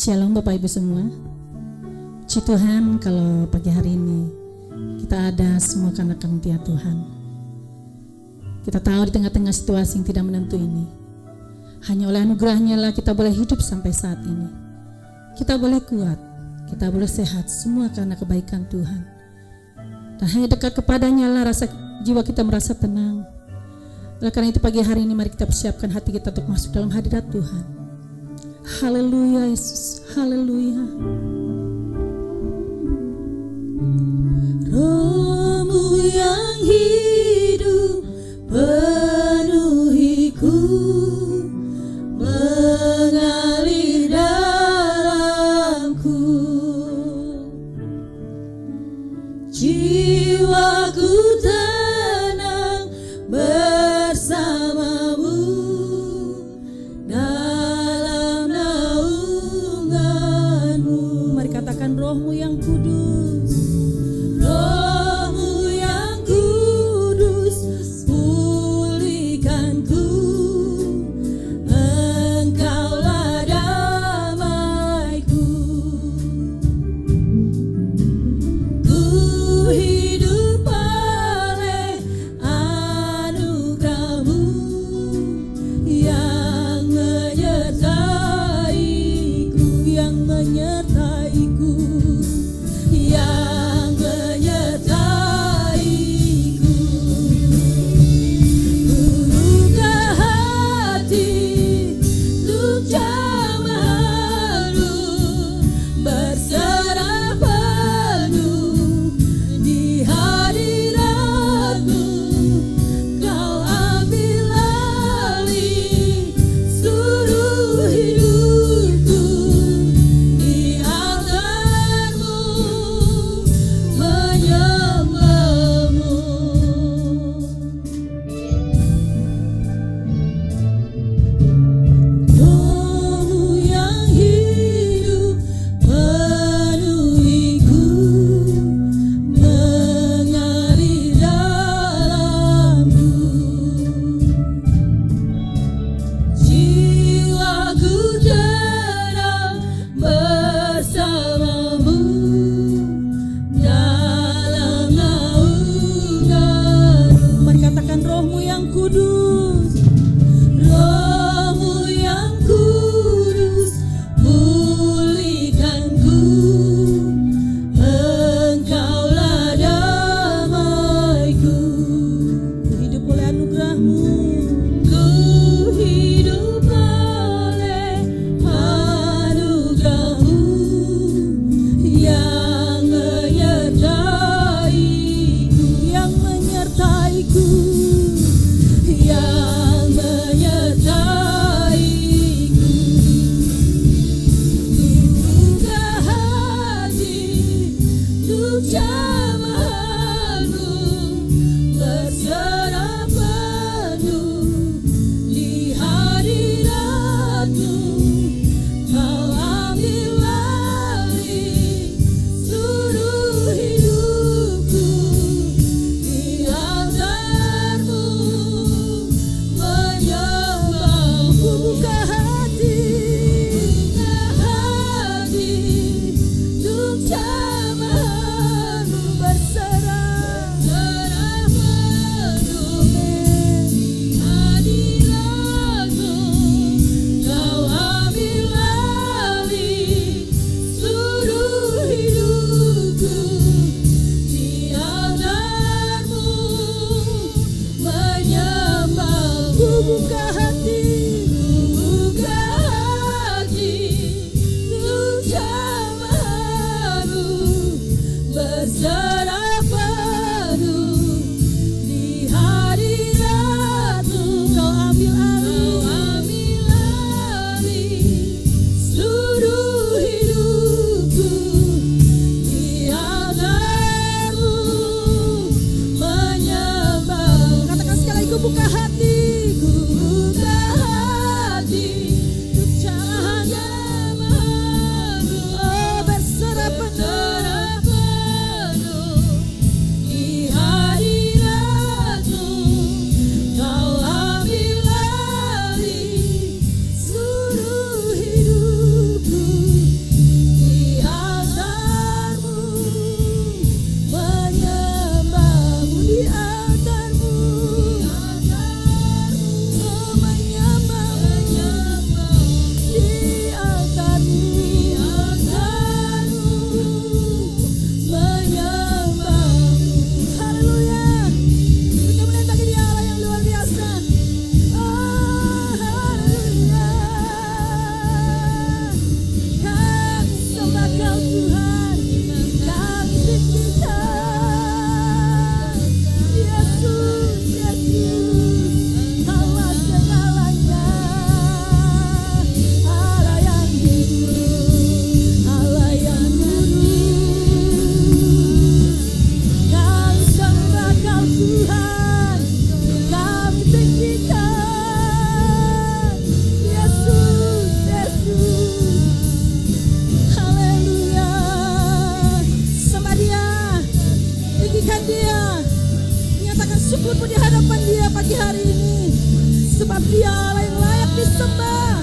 Shalom Bapak Ibu semua. Puji Tuhan kalau pagi hari ini kita ada semua karena karunia Tuhan. Kita tahu di tengah-tengah situasi yang tidak menentu ini, hanya oleh anugerahnya lah kita boleh hidup sampai saat ini. Kita boleh kuat, kita boleh sehat, semua karena kebaikan Tuhan. Dan hanya dekat kepadanya lah rasa jiwa kita merasa tenang. Oleh karena itu pagi hari ini mari kita persiapkan hati kita untuk masuk dalam hadirat Tuhan. Haleluya Yesus, haleluya. Roh-Mu yang hidup penuhiku, mengalir dalamku, jiwaku tenang bersamamu dalam naunganmu. Mari katakan Roh-Mu yang kudus, Roh-Mu yang kudus, pulihkanku, Engkaulah damaiku. Ku hidup oleh anugerah-Mu yang menyertaiku, yang menyertaiku, yang menyertaiku. Buka hati untuk jamaah-Mu, berserah penuh di hadirat-Mu. Kau ambil alih seluruh hidupku, di altar-Mu menyembah-Mu. Roh-Mu yang hidup penuhiku, mengalir dalamku, jiwaku tenang bersamamu dalam naunganmu. Mari katakan Roh-Mu yang kudus, Roh-Mu yang kudus, pulihkanku, Engkaulah damaiku. Ku hidup oleh anugerah-Mu, ku hidup oleh anugerah-Mu yang menyertaiku, yang menyertaiku, yang menyertaiku. Buka hati untuk jamaah-Mu, berserah penuh di hadirat-Mu. Kau ambil alih seluruh hidupku, di altar-Mu menyembah-Mu. Buka hati untuk jamaah-Mu, berserah penuh di hadirat-Mu. Kau ambil alih seluruh hidupku, di altar-Mu menyembah-Mu. Buka hati untuk jamaah-Mu, berserah penuh di hadirat-Mu. Kau ambil alih seluruh hidupku, di altar-Mu menyembah. Katakan sekali lagi, ku buka hati, ku buka hati untuk jamaah-Mu. Oh, berserah penuh tinggikan Dia. Nyatakan syukurmu di hadapan Dia pagi hari ini. Sebab Dia Allah yang layak disembah.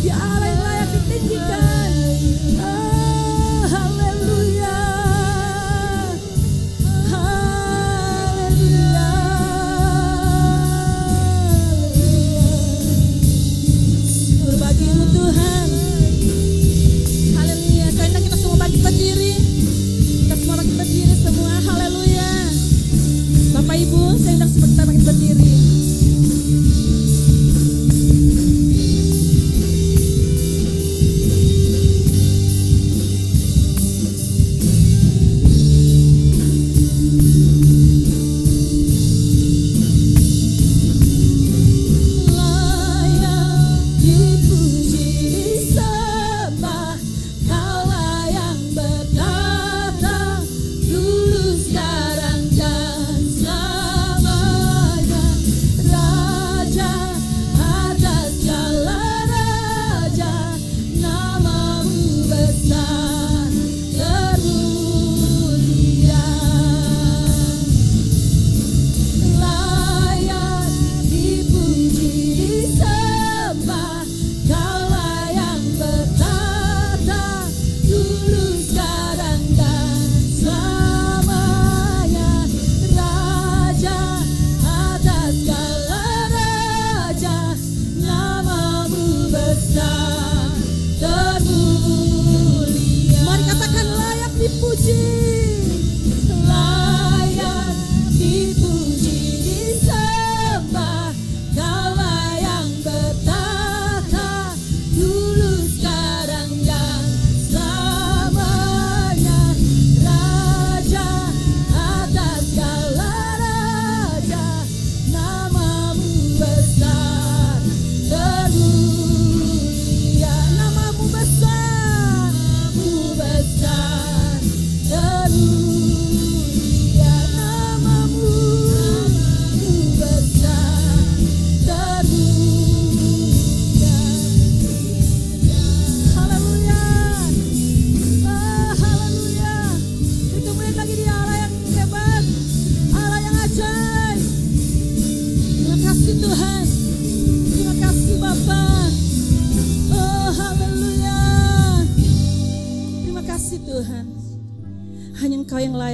Dia Allah yang layak ditinggikan. Oh, haleluya. Haleluya. Syukur bagimu Tuhan. Haleluya. Karena kita semua bangkit berdiri. Kita semua bangkit berdiri semua. Haleluya. Bapak Ibu, saya undang semua kita bangkit berdiri.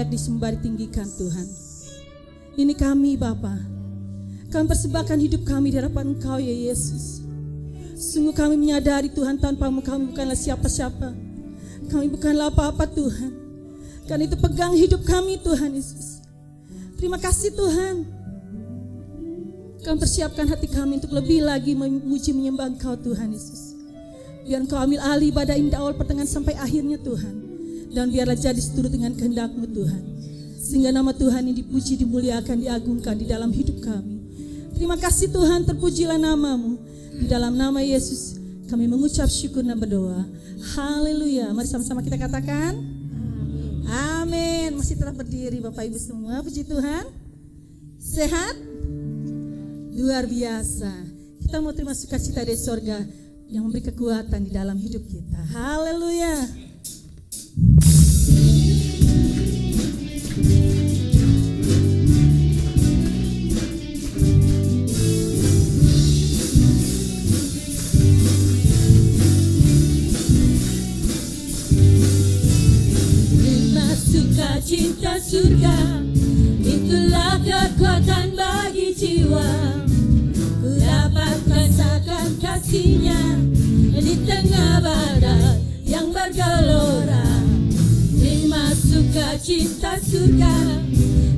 Disembah, ditinggikan Tuhan. Ini kami Bapa. Kami persembahkan hidup kami di hadapan Engkau ya Yesus. Sungguh kami menyadari Tuhan, tanpamu kami bukanlah siapa-siapa. Kami bukanlah apa-apa Tuhan. Karena itu pegang hidup kami Tuhan Yesus. Terima kasih Tuhan. Kami persiapkan hati kami untuk lebih lagi memuji menyembah Engkau Tuhan Yesus. Biar Engkau ambil alih ibadah indah awal pertengahan sampai akhirnya Tuhan. Dan biarlah jadi seturut dengan kehendak-Mu Tuhan. Sehingga nama Tuhan yang dipuji, dimuliakan, diagungkan di dalam hidup kami. Terima kasih Tuhan, terpujilah nama-Mu. Di dalam nama Yesus kami mengucap syukur dan berdoa. Haleluya. Mari sama-sama kita katakan amin. Masih tetap berdiri Bapak Ibu semua. Puji Tuhan. Sehat? Luar biasa. Kita mau terima sukacita dari sorga yang memberi kekuatan di dalam hidup kita. Haleluya. Cinta surga, itulah kekuatan bagi jiwa. Ku dapat rasakan kasih-Nya di tengah badai yang bergelora. Terima sukacita surga,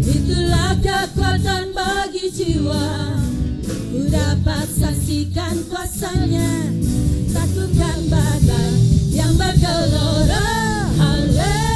itulah kekuatan bagi jiwa. Ku dapat saksikan kuasa-Nya, taklukkan badai yang bergelora. Haleluya.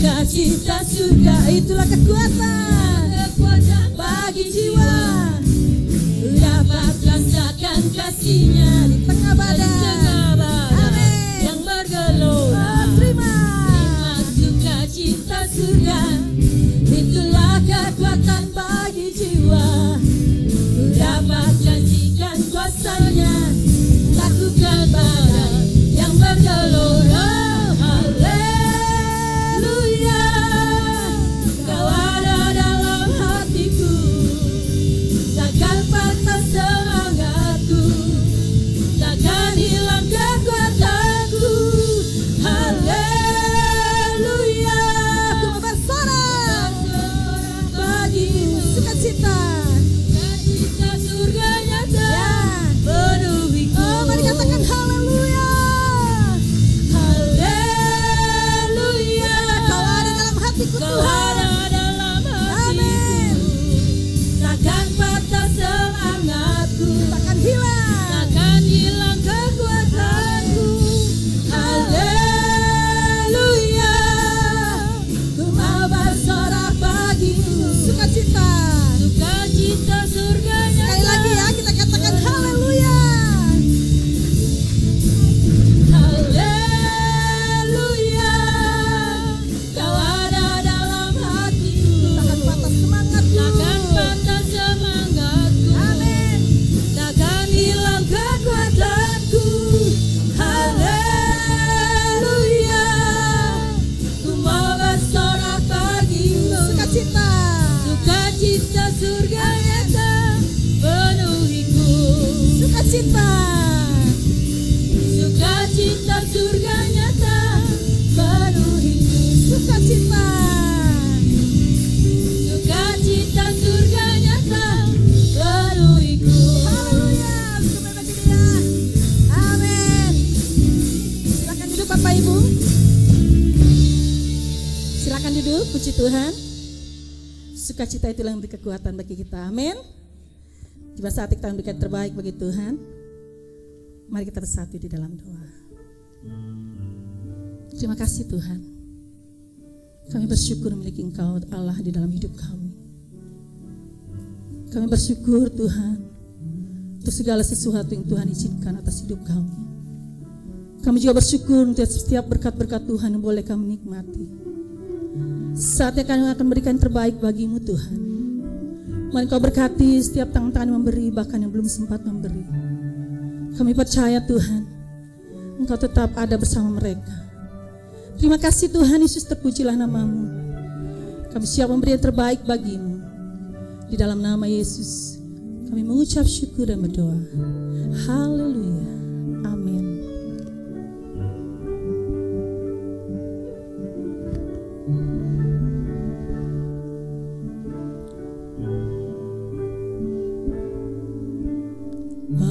Sukacita surga, itulah kekuatan bagi jiwa. Ku dapat rasakan kasih-Nya di tengah badai. Amin. yang bergelora. Terima. Sukacita surga, itulah kekuatan bagi jiwa. Ku dapat janjikan kuasa-Nya, lakukan badai yang bergelora. Haleluya, Kau ada dalam hatiku, takkan patah semangatku, takkan hilang kekuatanku. Haleluya, Aku bersorak bagimu. sukacita. Sukacita surga nyata penuhiku. Oh, mari katakan haleluya. Haleluya, Kau ada dalam hatiku Kau Tuhan. ada dalam Amin. hatiku, takkan patah semangatku, Takkan hilang. takkan hilang kekuatanku. Haleluya, ku mau bersorak bagimu. Sukacita. Sukacita surga Sekali nyata. lagi ya, kita katakan haleluya. Haleluya, Kau ada dalam hatiku, Takkan patah semangatku. takkan patah semangatku, Amin. takkan hilang kekuatanku. Haleluya, ku mau bersorak bagimu. Sukacita. Sukacita surga nyata penuhiku. Sukacita. Sukacita surga nyata penuhiku. Sukacita. Sukacita surga nyata penuhiku. Haleluya. Syukur bagi Dia. Amin. Silakan duduk Bapak Ibu. Silakan duduk, puji Tuhan. Sukacita itulah yang memberi kekuatan bagi kita. Amin. Tiba saat kita memberikan terbaik bagi Tuhan. Mari kita bersatu di dalam doa. Terima kasih Tuhan. Kami bersyukur memiliki Engkau Allah di dalam hidup kami. Kami bersyukur Tuhan untuk segala sesuatu yang Tuhan izinkan atas hidup kami. Kami juga bersyukur untuk setiap berkat-berkat Tuhan yang boleh kami nikmati. Saatnya kami akan berikan terbaik bagimu Tuhan. Mari Kau berkati setiap tangan-tangan yang memberi, bahkan yang belum sempat memberi. Kami percaya Tuhan, Engkau tetap ada bersama mereka. Terima kasih Tuhan Yesus, terpujilah nama-Mu. Kami siap memberi yang terbaik bagimu. Di dalam nama Yesus kami mengucap syukur dan berdoa. Haleluya. Amin.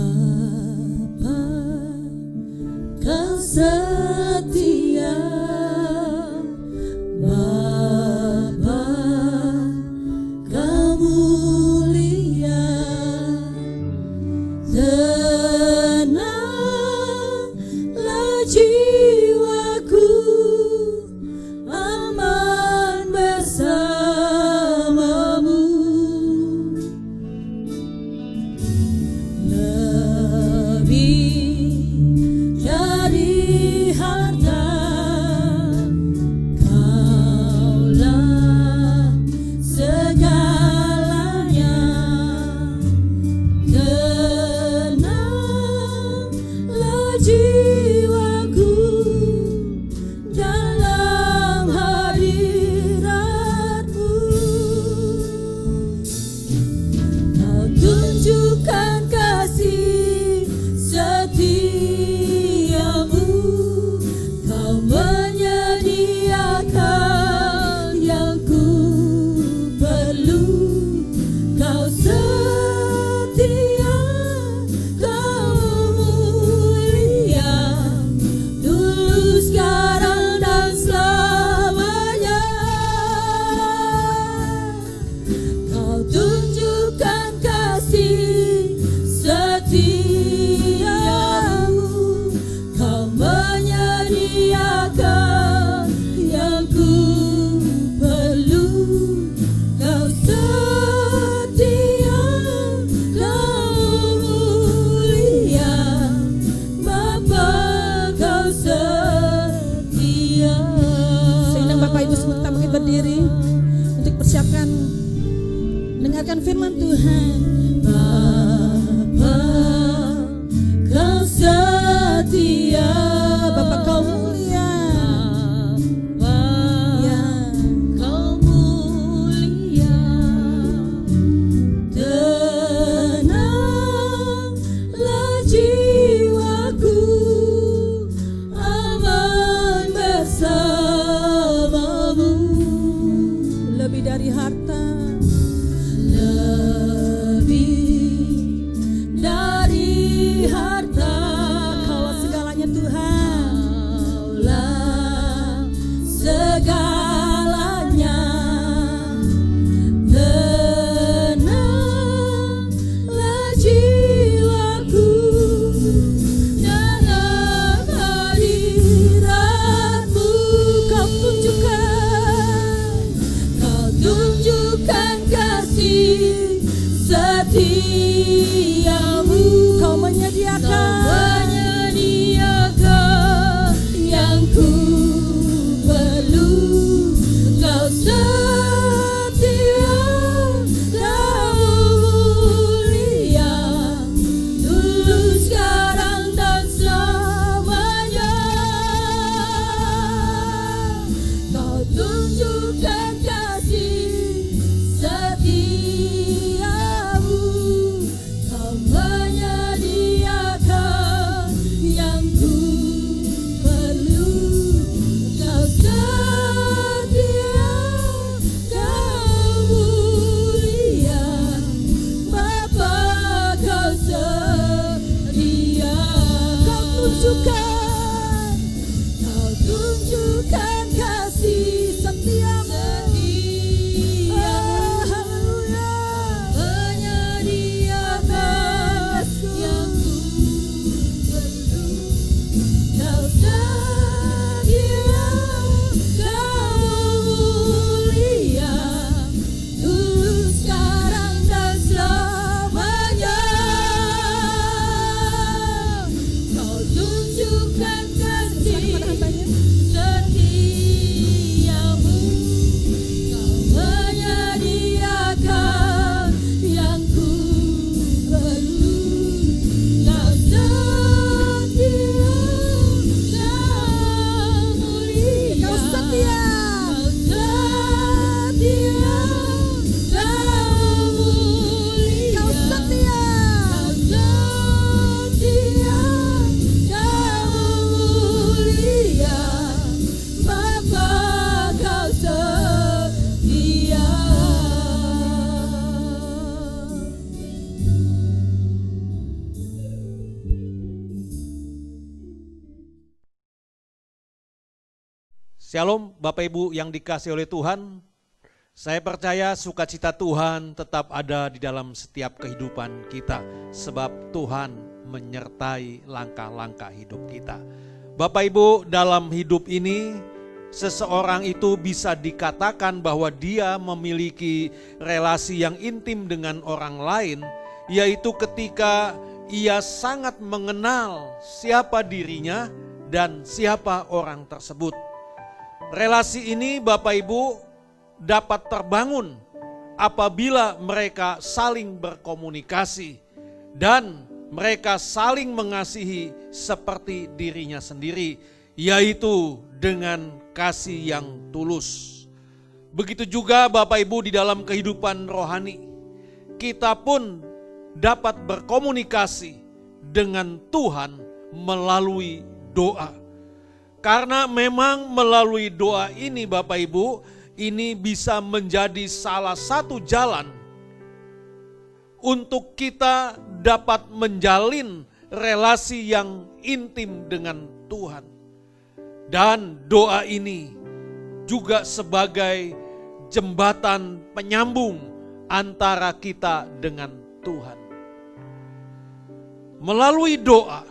Bapa, Kau setia. Bapa, Kau mulia. Tenanglah jiwaku, aman Bapak Ibu semua kita mungkin berdiri untuk persiapkan mendengarkan firman Tuhan. Bapa, Kau setia, Bapa Kau mulia. Bapa, Ya. Kau mulia. Tenanglah jiwaku, aman bersamamu. Lebih dari harta, Lebih dari harta, Kaulah segalanya Tuhan. Kaulah segalanya. Tenanglah jiwaku dalam hadirat-Mu. Kau tunjukkan kasih setiamu. Kau menyediakan yang ku perlu. Kau setia, Kau mulia, dulu, sekarang, dan selamanya. Kau tunjukkan kasih setiamu. Kau menyediakan yang ku perlu. Kau setia, Kau mulia, Bapa, Kau setia. Kau tunjukkan kasih setiamu. haleluya. Menyediakan yang ku perlu. Kau setia, Kau mulia, dulu, sekarang, dan selamanya. Kau tunjukkan kasih setiamu. Kau menyediakan yang ku perlu. Kau setia, Kau mulia. Kau setia. Kau setia, Kau mulia. Kau setia. Kau setia, Kau mulia, Bapa, Kau setia. Shalom Bapak Ibu yang dikasihi oleh Tuhan. Saya percaya sukacita Tuhan tetap ada di dalam setiap kehidupan kita. Sebab Tuhan menyertai langkah-langkah hidup kita. Bapak Ibu, dalam hidup ini seseorang itu bisa dikatakan bahwa dia memiliki relasi yang intim dengan orang lain, yaitu ketika ia sangat mengenal siapa dirinya dan siapa orang tersebut. Relasi ini Bapak Ibu dapat terbangun apabila mereka saling berkomunikasi dan mereka saling mengasihi seperti dirinya sendiri, yaitu dengan kasih yang tulus. Begitu juga Bapak Ibu di dalam kehidupan rohani, kita pun dapat berkomunikasi dengan Tuhan melalui doa. Karena memang melalui doa ini Bapak Ibu, ini bisa menjadi salah satu jalan untuk kita dapat menjalin relasi yang intim dengan Tuhan. Dan doa ini juga sebagai jembatan penyambung antara kita dengan Tuhan. Melalui doa,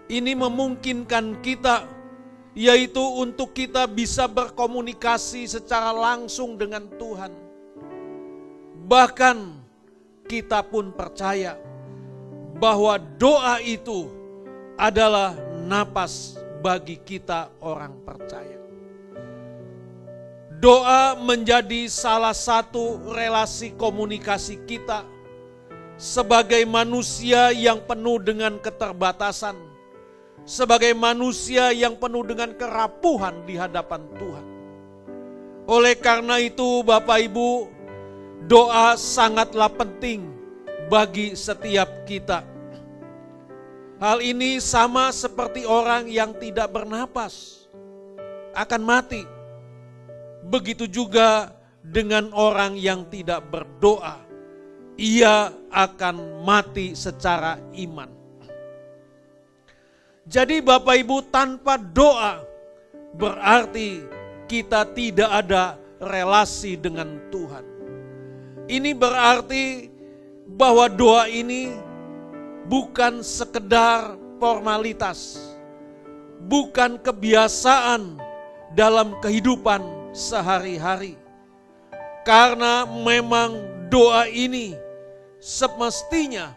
ini memungkinkan kita, yaitu untuk kita bisa berkomunikasi secara langsung dengan Tuhan. Bahkan kita pun percaya bahwa doa itu adalah napas bagi kita orang percaya. Doa menjadi salah satu relasi komunikasi kita sebagai manusia yang penuh dengan keterbatasan, sebagai manusia yang penuh dengan kerapuhan di hadapan Tuhan. Oleh karena itu, Bapak Ibu, doa sangatlah penting bagi setiap kita. Hal ini sama seperti orang yang tidak bernapas akan mati. Begitu juga dengan orang yang tidak berdoa, ia akan mati secara iman. Jadi Bapak Ibu, tanpa doa berarti kita tidak ada relasi dengan Tuhan. Ini berarti bahwa doa ini bukan sekedar formalitas, bukan kebiasaan dalam kehidupan sehari-hari. Karena memang doa ini semestinya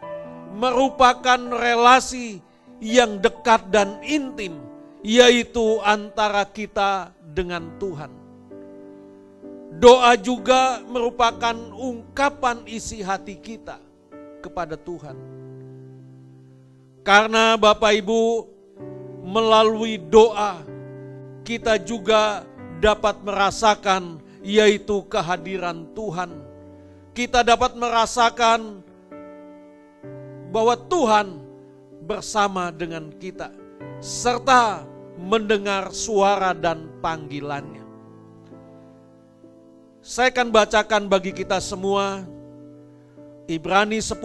merupakan relasi yang dekat dan intim, yaitu antara kita dengan Tuhan. Doa juga merupakan ungkapan isi hati kita kepada Tuhan. Karena Bapak Ibu, melalui doa kita juga dapat merasakan yaitu kehadiran Tuhan. Kita dapat merasakan bahwa Tuhan bersama dengan kita serta mendengar suara dan panggilannya. Saya akan bacakan bagi kita semua Ibrani 10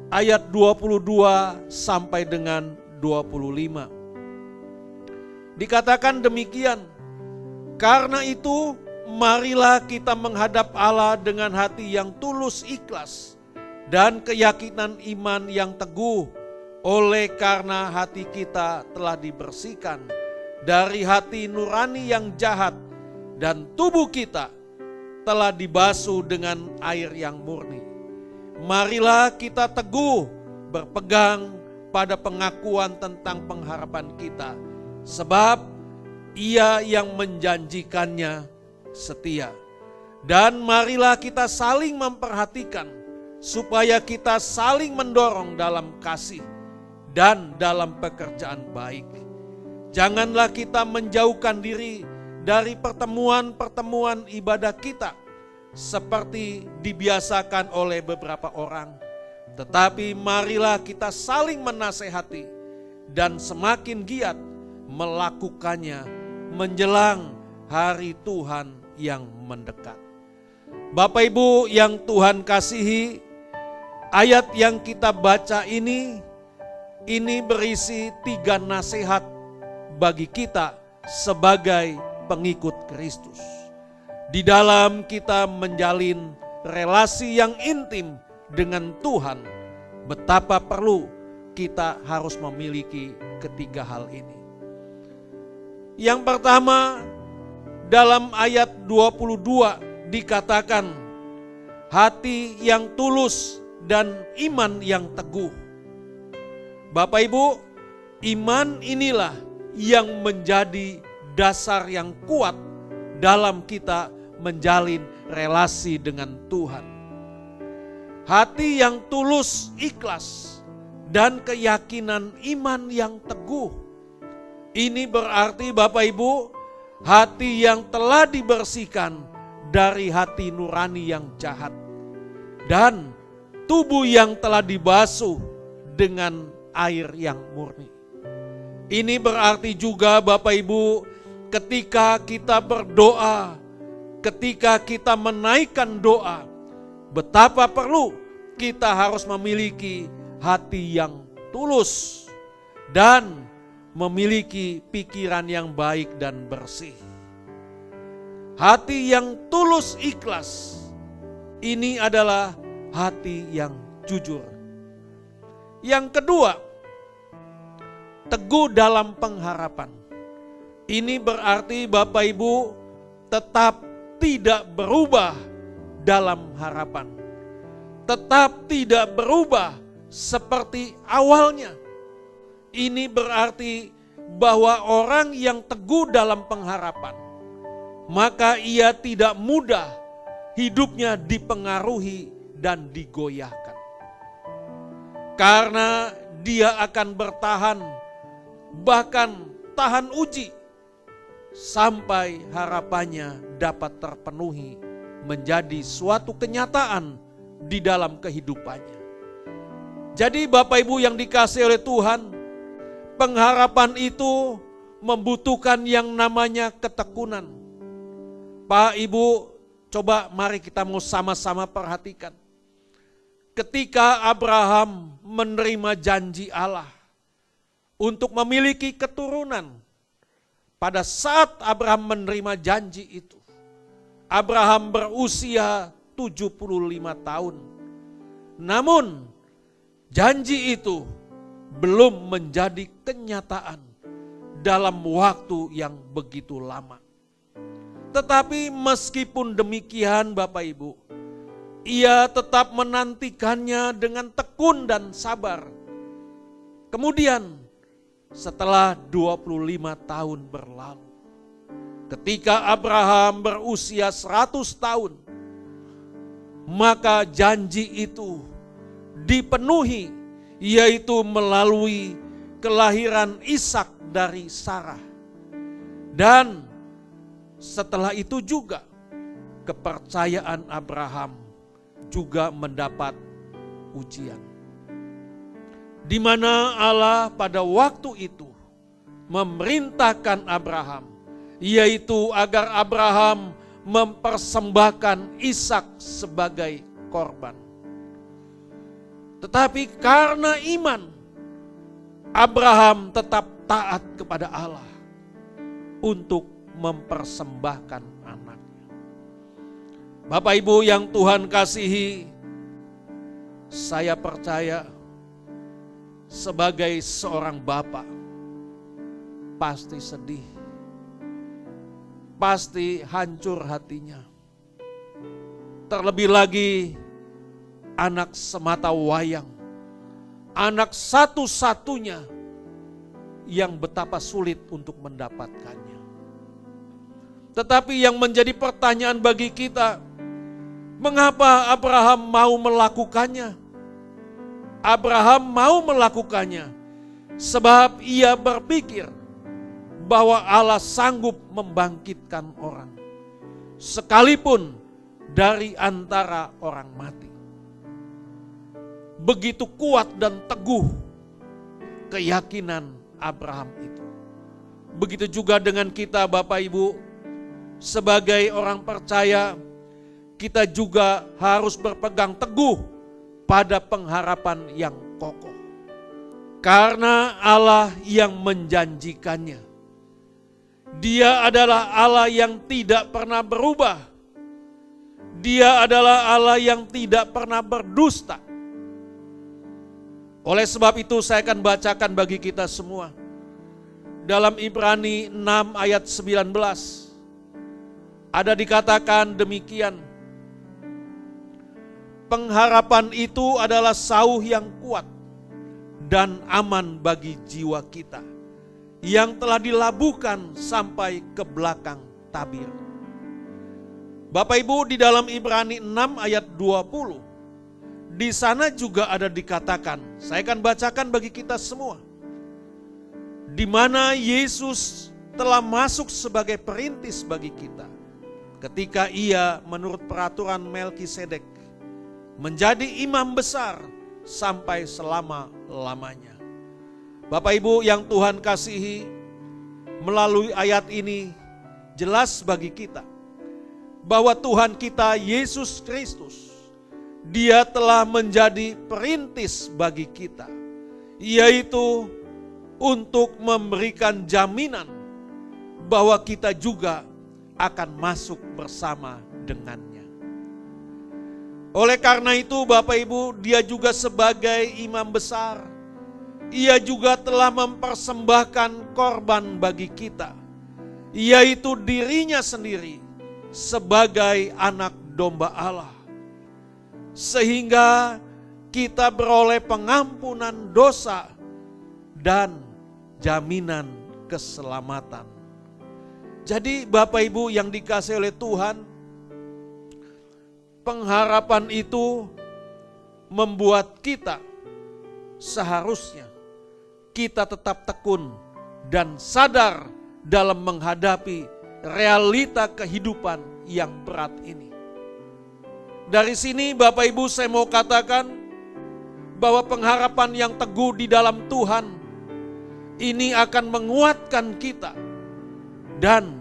ayat 22 sampai dengan 25. Dikatakan demikian, karena itu marilah kita menghadap Allah dengan hati yang tulus ikhlas dan keyakinan iman yang teguh, oleh karena hati kita telah dibersihkan dari hati nurani yang jahat dan tubuh kita telah dibasuh dengan air yang murni. Marilah kita teguh berpegang pada pengakuan tentang pengharapan kita, sebab Ia yang menjanjikannya setia. Dan marilah kita saling memperhatikan supaya kita saling mendorong dalam kasih dan dalam pekerjaan baik. Janganlah kita menjauhkan diri dari pertemuan-pertemuan ibadah kita seperti dibiasakan oleh beberapa orang, tetapi marilah kita saling menasehati dan semakin giat melakukannya menjelang hari Tuhan yang mendekat. Bapak Ibu yang Tuhan kasihi, ayat yang kita baca ini berisi 3 nasihat bagi kita sebagai pengikut Kristus. Di dalam kita menjalin relasi yang intim dengan Tuhan, betapa perlu kita harus memiliki ketiga hal ini. Yang pertama, dalam ayat 22 dikatakan hati yang tulus dan iman yang teguh. Bapak Ibu, iman inilah yang menjadi dasar yang kuat dalam kita menjalin relasi dengan Tuhan. Hati yang tulus, ikhlas, dan keyakinan iman yang teguh. Ini berarti Bapak Ibu, hati yang telah dibersihkan dari hati nurani yang jahat, dan tubuh yang telah dibasuh dengan air yang murni. Ini berarti juga Bapak Ibu, ketika kita berdoa, ketika kita menaikkan doa, betapa perlu kita harus memiliki hati yang tulus dan memiliki pikiran yang baik dan bersih. Hati yang tulus ikhlas, ini adalah hati yang jujur. Yang kedua, teguh dalam pengharapan. Ini berarti Bapak Ibu tetap tidak berubah dalam harapan. Tetap tidak berubah seperti awalnya. Ini berarti bahwa orang yang teguh dalam pengharapan, maka ia tidak mudah hidupnya dipengaruhi dan digoyahkan. Karena dia akan bertahan, bahkan tahan uji, sampai harapannya dapat terpenuhi menjadi suatu kenyataan di dalam kehidupannya. Jadi Bapak Ibu yang dikasihi oleh Tuhan, pengharapan itu membutuhkan yang namanya ketekunan. Pak Ibu, coba mari kita mau sama-sama perhatikan. Ketika Abraham menerima janji Allah untuk memiliki keturunan, pada saat Abraham menerima janji itu, Abraham berusia 75 tahun. Namun janji itu belum menjadi kenyataan dalam waktu yang begitu lama. Tetapi meskipun demikian Bapak Ibu, ia tetap menantikannya dengan tekun dan sabar. Kemudian setelah 25 tahun berlalu, ketika Abraham berusia 100 tahun, maka janji itu dipenuhi, yaitu melalui kelahiran Ishak dari Sarah. Dan setelah itu juga kepercayaan Abraham juga mendapat ujian. Di mana Allah pada waktu itu memerintahkan Abraham, yaitu agar Abraham mempersembahkan Ishak sebagai korban. Tetapi karena iman, Abraham tetap taat kepada Allah untuk mempersembahkan anaknya. Bapak Ibu yang Tuhan kasihi, saya percaya sebagai seorang bapak pasti sedih, pasti hancur hatinya. Terlebih lagi anak semata wayang, anak satu-satunya yang betapa sulit untuk mendapatkannya. Tetapi yang menjadi pertanyaan bagi kita, mengapa Abraham mau melakukannya? Abraham mau melakukannya sebab ia berpikir bahwa Allah sanggup membangkitkan orang, sekalipun dari antara orang mati. Begitu kuat dan teguh keyakinan Abraham itu. Begitu juga dengan kita Bapak Ibu, sebagai orang percaya, kita juga harus berpegang teguh pada pengharapan yang kokoh. Karena Allah yang menjanjikannya. Dia adalah Allah yang tidak pernah berubah. Dia adalah Allah yang tidak pernah berdusta. Oleh sebab itu saya akan bacakan bagi kita semua. Dalam Ibrani 6 ayat 19. Ada dikatakan demikian. Pengharapan itu adalah sauh yang kuat dan aman bagi jiwa kita, yang telah dilabuhkan sampai ke belakang tabir. Bapak Ibu, di dalam Ibrani 6 ayat 20, di sana juga ada dikatakan, saya akan bacakan bagi kita semua, di mana Yesus telah masuk sebagai perintis bagi kita, ketika ia menurut peraturan Melkisedek menjadi imam besar sampai selama-lamanya. Bapak Ibu yang Tuhan kasihi, melalui ayat ini jelas bagi kita bahwa Tuhan kita Yesus Kristus, Dia telah menjadi perintis bagi kita, yaitu untuk memberikan jaminan bahwa kita juga akan masuk bersama dengannya. Oleh karena itu Bapak Ibu, Dia juga sebagai imam besar, Ia juga telah mempersembahkan korban bagi kita, yaitu dirinya sendiri sebagai anak domba Allah, sehingga kita beroleh pengampunan dosa dan jaminan keselamatan. Jadi Bapak Ibu yang dikasihi oleh Tuhan, pengharapan itu membuat kita seharusnya kita tetap tekun dan sadar dalam menghadapi realita kehidupan yang berat ini. Dari sini Bapak Ibu saya mau katakan bahwa pengharapan yang teguh di dalam Tuhan ini akan menguatkan kita dan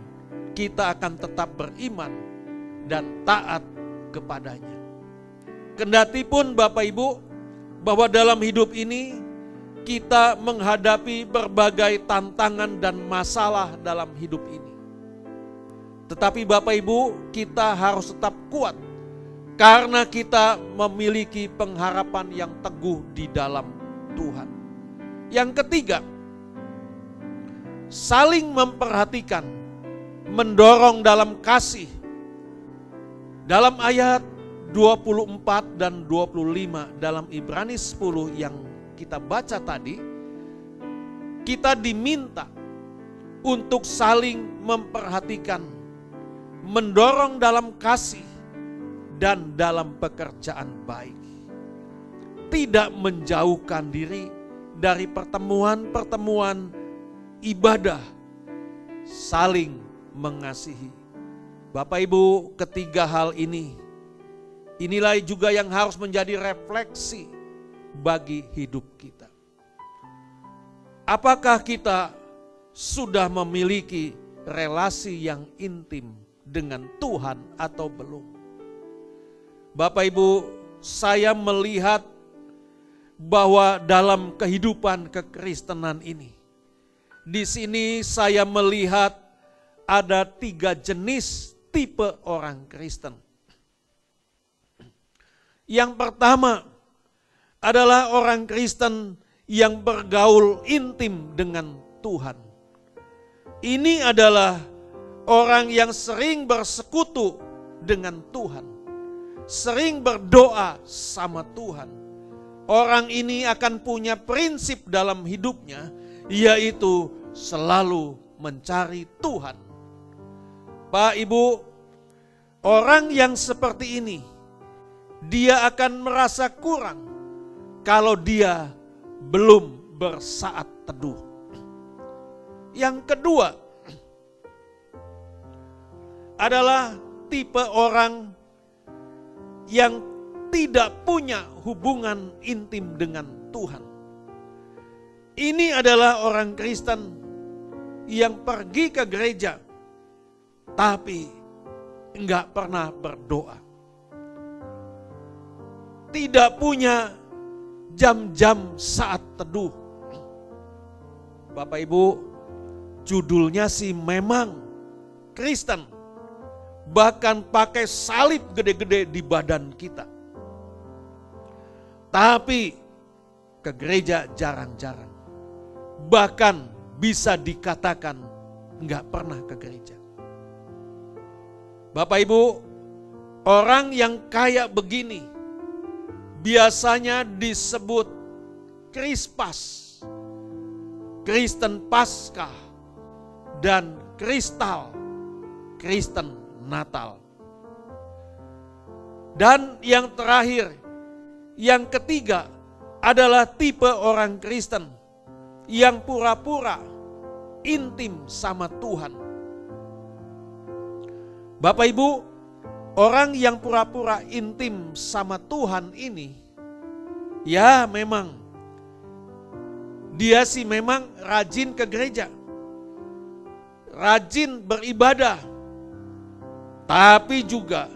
kita akan tetap beriman dan taat kepadanya. Kendatipun Bapak Ibu bahwa dalam hidup ini kita menghadapi berbagai tantangan dan masalah dalam hidup ini. Tetapi Bapak Ibu, kita harus tetap kuat karena kita memiliki pengharapan yang teguh di dalam Tuhan. Yang ketiga, saling memperhatikan, mendorong dalam kasih. Dalam ayat 24 dan 25 dalam Ibrani 10 yang kita baca tadi, kita diminta untuk saling memperhatikan, mendorong dalam kasih dan dalam pekerjaan baik. Tidak menjauhkan diri dari pertemuan-pertemuan ibadah, saling mengasihi. Bapak Ibu, ketiga hal ini, inilah juga yang harus menjadi refleksi bagi hidup kita. Apakah kita sudah memiliki relasi yang intim dengan Tuhan atau belum? Bapak Ibu, saya melihat bahwa dalam kehidupan kekristenan ini, di sini saya melihat ada 3 jenis tipe orang Kristen. Yang pertama adalah orang Kristen yang bergaul intim dengan Tuhan. Ini adalah orang yang sering bersekutu dengan Tuhan, sering berdoa sama Tuhan. Orang ini akan punya prinsip dalam hidupnya, yaitu selalu mencari Tuhan. Pak Ibu, orang yang seperti ini, dia akan merasa kurang kalau dia belum bersaat teduh. Yang kedua adalah tipe orang yang tidak punya hubungan intim dengan Tuhan. Ini adalah orang Kristen yang pergi ke gereja tapi enggak pernah berdoa. Tidak punya jam-jam saat teduh. Bapak Ibu, judulnya sih memang Kristen, bahkan pakai salib gede-gede di badan kita. Tapi ke gereja jarang-jarang. Bahkan bisa dikatakan enggak pernah ke gereja. Bapak Ibu, orang yang kayak begini biasanya disebut Krispas, Kristen Paskah, dan Kristal, Kristen Natal. Dan yang terakhir, yang ketiga adalah tipe orang Kristen yang pura-pura intim sama Tuhan. Bapak Ibu, orang yang pura-pura intim sama Tuhan ini, ya memang dia sih memang rajin ke gereja, rajin beribadah, tapi juga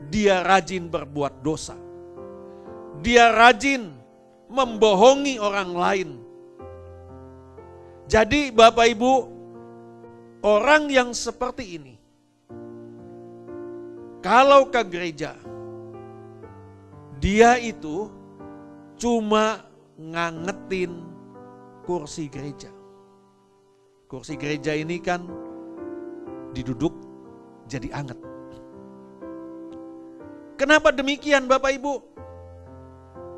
dia rajin berbuat dosa. Dia rajin membohongi orang lain. Jadi Bapak Ibu, orang yang seperti ini, kalau ke gereja, dia itu cuma ngangetin kursi gereja. Kursi gereja ini kan diduduk jadi anget. Kenapa demikian Bapak Ibu?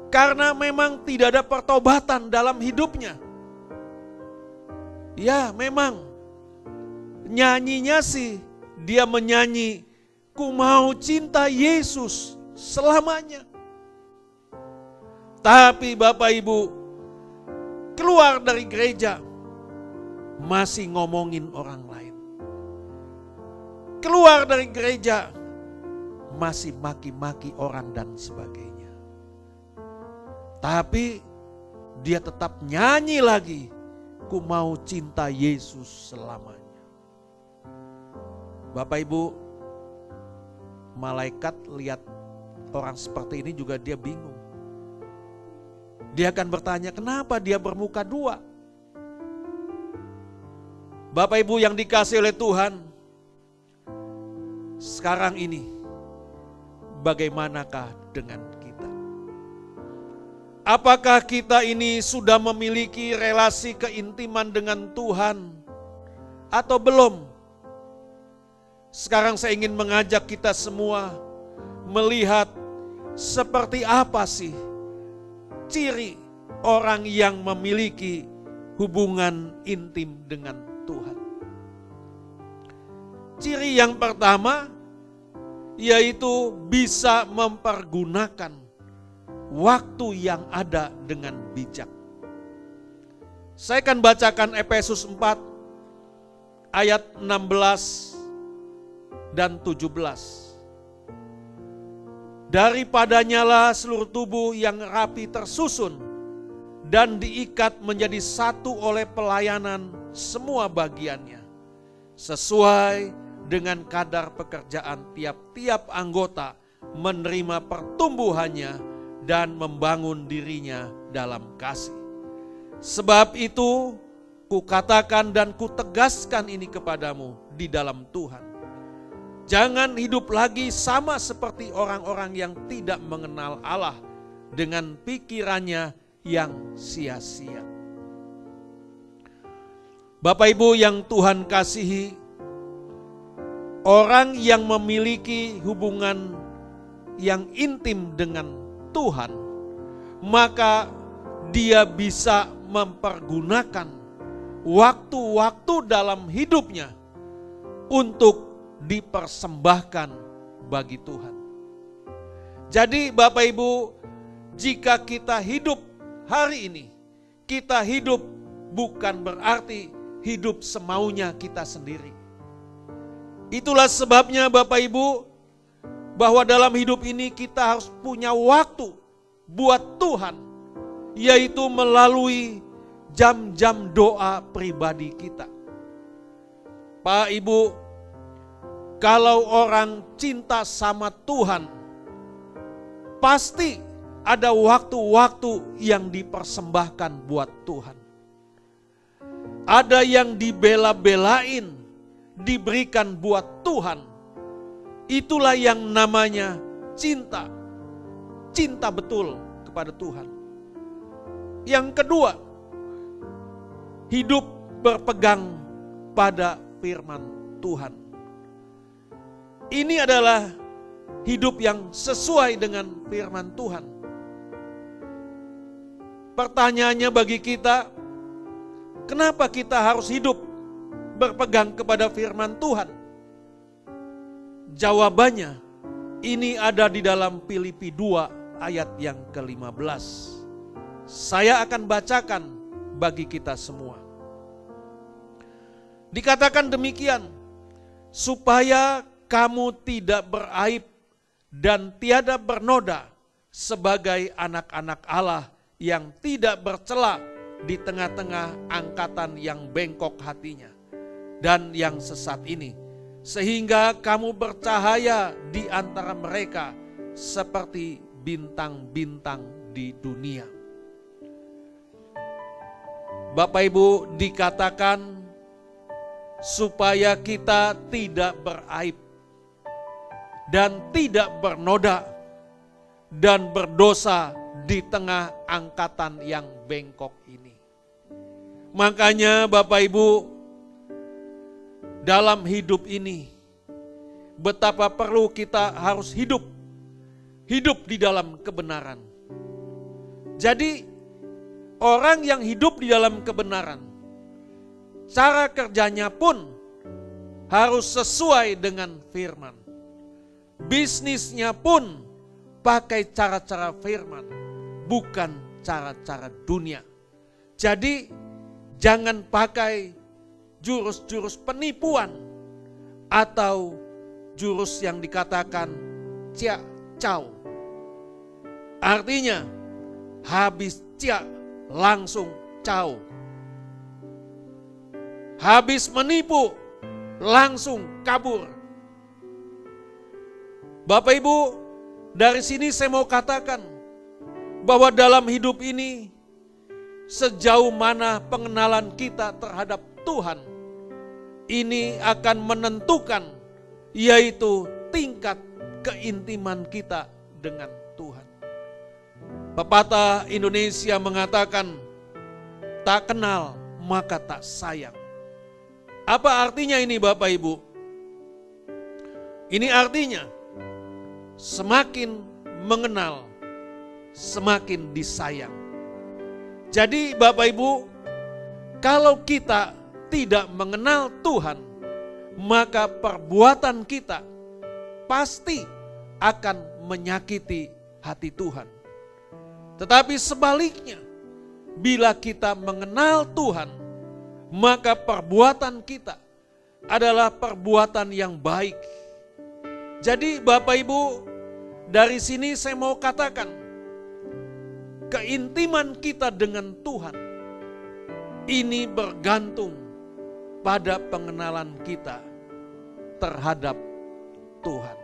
Karena memang tidak ada pertobatan dalam hidupnya. Ya memang nyanyinya sih dia menyanyi, ku mau cinta Yesus selamanya. Tapi Bapak Ibu, keluar dari gereja masih ngomongin orang lain. Keluar dari gereja masih maki-maki orang dan sebagainya. Tapi dia tetap nyanyi lagi, ku mau cinta Yesus selamanya. Bapak Ibu, malaikat lihat orang seperti ini juga dia bingung. Dia akan bertanya, kenapa dia bermuka dua? Bapak Ibu yang dikasihi oleh Tuhan, sekarang ini bagaimanakah dengan kita? Apakah kita ini sudah memiliki relasi keintiman dengan Tuhan atau belum? Sekarang saya ingin mengajak kita semua melihat seperti apa sih ciri orang yang memiliki hubungan intim dengan Tuhan. Ciri yang pertama yaitu bisa mempergunakan waktu yang ada dengan bijak. Saya akan bacakan Efesus 4 ayat 16 dan 17. Daripadanya lah seluruh tubuh yang rapi tersusun dan diikat menjadi satu oleh pelayanan semua bagiannya, sesuai dengan kadar pekerjaan tiap-tiap anggota menerima pertumbuhannya dan membangun dirinya dalam kasih. Sebab itu kukatakan dan kutegaskan ini kepadamu di dalam Tuhan. Jangan hidup lagi sama seperti orang-orang yang tidak mengenal Allah dengan pikirannya yang sia-sia. Bapak Ibu yang Tuhan kasihi, orang yang memiliki hubungan yang intim dengan Tuhan, maka dia bisa mempergunakan waktu-waktu dalam hidupnya untuk dipersembahkan bagi Tuhan. Jadi Bapak Ibu, jika kita hidup hari ini, kita hidup bukan berarti hidup semaunya kita sendiri. Itulah sebabnya Bapak Ibu, bahwa dalam hidup ini kita harus punya waktu buat Tuhan, yaitu melalui jam-jam doa pribadi kita. Pak Ibu, kalau orang cinta sama Tuhan, pasti ada waktu-waktu yang dipersembahkan buat Tuhan. Ada yang dibela-belain, diberikan buat Tuhan. Itulah yang namanya cinta. Cinta betul kepada Tuhan. Yang kedua, hidup berpegang pada firman Tuhan. Ini adalah hidup yang sesuai dengan firman Tuhan. Pertanyaannya bagi kita, kenapa kita harus hidup berpegang kepada firman Tuhan? Jawabannya, ini ada di dalam Filipi 2 ayat yang ke-15. Saya akan bacakan bagi kita semua. Dikatakan demikian, supaya kamu tidak beraib dan tiada bernoda sebagai anak-anak Allah yang tidak bercela di tengah-tengah angkatan yang bengkok hatinya dan yang sesat ini, sehingga kamu bercahaya di antara mereka seperti bintang-bintang di dunia. Bapak Ibu, dikatakan supaya kita tidak beraib dan tidak bernoda dan berdosa di tengah angkatan yang bengkok ini. Makanya Bapak Ibu, dalam hidup ini betapa perlu kita harus hidup di dalam kebenaran. Jadi orang yang hidup di dalam kebenaran, cara kerjanya pun harus sesuai dengan firman. Bisnisnya pun pakai cara-cara firman, bukan cara-cara dunia. Jadi jangan pakai jurus-jurus penipuan atau jurus yang dikatakan cia cau. Artinya habis cia langsung cau. Habis menipu langsung kabur. Bapak Ibu, dari sini saya mau katakan bahwa dalam hidup ini sejauh mana pengenalan kita terhadap Tuhan ini akan menentukan, yaitu tingkat keintiman kita dengan Tuhan. Pepatah Indonesia mengatakan, tak kenal maka tak sayang. Apa artinya ini Bapak Ibu? Ini artinya semakin mengenal, semakin disayang. Jadi Bapak Ibu, kalau kita tidak mengenal Tuhan, maka perbuatan kita pasti akan menyakiti hati Tuhan. Tetapi sebaliknya, bila kita mengenal Tuhan, maka perbuatan kita adalah perbuatan yang baik. Jadi Bapak Ibu, dari sini saya mau katakan, keintiman kita dengan Tuhan ini bergantung pada pengenalan kita terhadap Tuhan.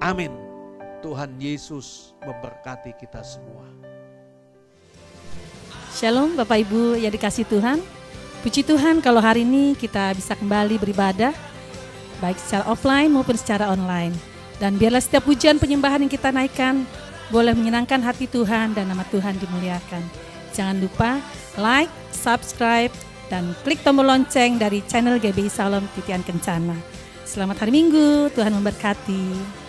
Amin. Tuhan Yesus memberkati kita semua. Shalom Bapak Ibu yang dikasih Tuhan. Puji Tuhan kalau hari ini kita bisa kembali beribadah, baik secara offline maupun secara online. Dan biarlah setiap pujian penyembahan yang kita naikkan boleh menyenangkan hati Tuhan dan nama Tuhan dimuliakan. Jangan lupa like, subscribe, dan klik tombol lonceng dari channel GBI Salom Titian Kencana. Selamat hari Minggu, Tuhan memberkati.